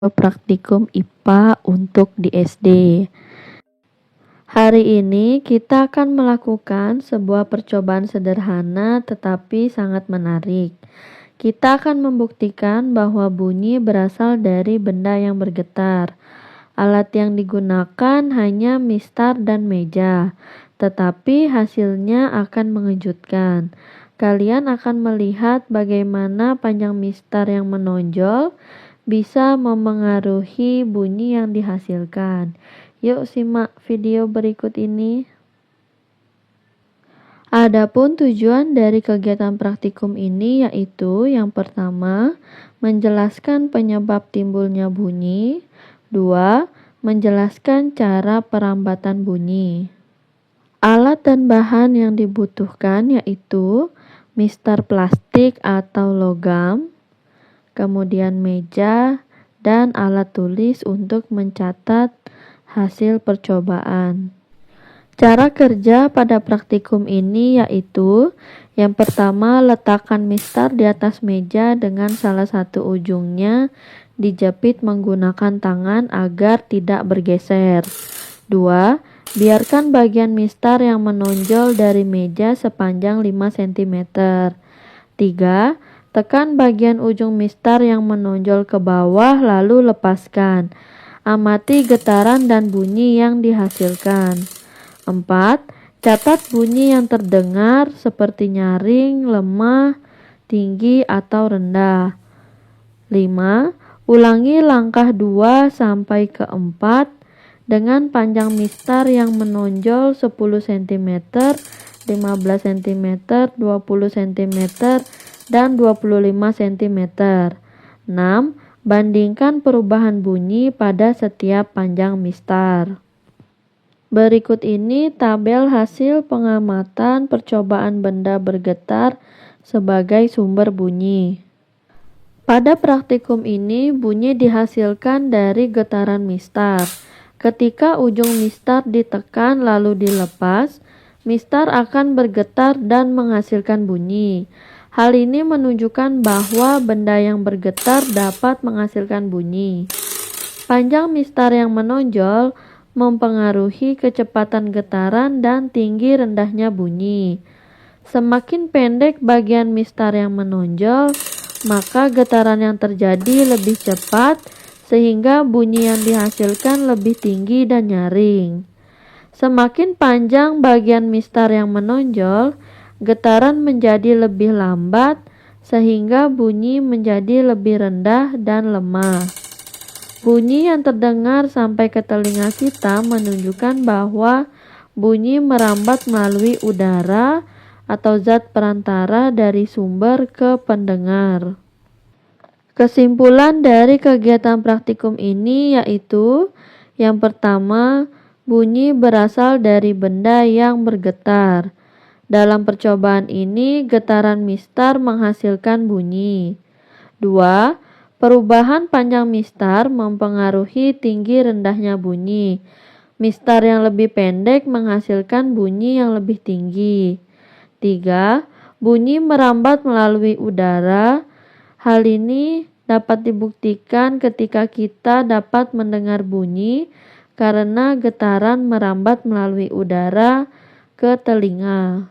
Praktikum IPA untuk di SD. Hari ini kita akan melakukan sebuah percobaan sederhana tetapi sangat menarik. Kita akan membuktikan bahwa bunyi berasal dari benda yang bergetar. Alat yang digunakan hanya mistar dan meja, tetapi hasilnya akan mengejutkan. Kalian akan melihat bagaimana panjang mistar yang menonjol bisa memengaruhi bunyi yang dihasilkan. Yuk simak video berikut ini. Adapun tujuan dari kegiatan praktikum ini yaitu yang pertama, menjelaskan penyebab timbulnya bunyi. 2. Menjelaskan cara perambatan bunyi. Alat dan bahan yang dibutuhkan yaitu mistar plastik atau logam, kemudian meja, dan alat tulis untuk mencatat hasil percobaan. Cara kerja pada praktikum ini yaitu yang pertama, letakkan mistar di atas meja dengan salah satu ujungnya dijepit menggunakan tangan agar tidak bergeser. 2. Biarkan bagian mistar yang menonjol dari meja sepanjang 5 cm. 3. Tekan bagian ujung mistar yang menonjol ke bawah lalu lepaskan. Amati getaran dan bunyi yang dihasilkan. 4. Catat bunyi yang terdengar seperti nyaring, lemah, tinggi, atau rendah. 5. Ulangi langkah 2 sampai ke 4 dengan panjang mistar yang menonjol 10 cm, 15 cm, 20 cm, dan 25 cm. 6. Bandingkan perubahan bunyi pada setiap panjang mistar. Berikut ini tabel hasil pengamatan percobaan benda bergetar sebagai sumber bunyi. Pada praktikum ini, bunyi dihasilkan dari getaran mistar. Ketika ujung mistar ditekan lalu dilepas, mistar akan bergetar dan menghasilkan bunyi. Hal ini menunjukkan bahwa benda yang bergetar dapat menghasilkan bunyi. Panjang mistar yang menonjol mempengaruhi kecepatan getaran dan tinggi rendahnya bunyi. Semakin pendek bagian mistar yang menonjol, maka getaran yang terjadi lebih cepat sehingga bunyi yang dihasilkan lebih tinggi dan nyaring. Semakin panjang bagian mistar yang menonjol, getaran menjadi lebih lambat sehingga bunyi menjadi lebih rendah dan lemah. Bunyi yang terdengar sampai ke telinga kita menunjukkan bahwa bunyi merambat melalui udara atau zat perantara dari sumber ke pendengar. Kesimpulan dari kegiatan praktikum ini yaitu yang pertama, bunyi berasal dari benda yang bergetar. Dalam percobaan ini, getaran mistar menghasilkan bunyi. 2. Perubahan panjang mistar mempengaruhi tinggi rendahnya bunyi. Mistar yang lebih pendek menghasilkan bunyi yang lebih tinggi. 3. Bunyi merambat melalui udara. Hal ini dapat dibuktikan ketika kita dapat mendengar bunyi karena getaran merambat melalui udara ke telinga.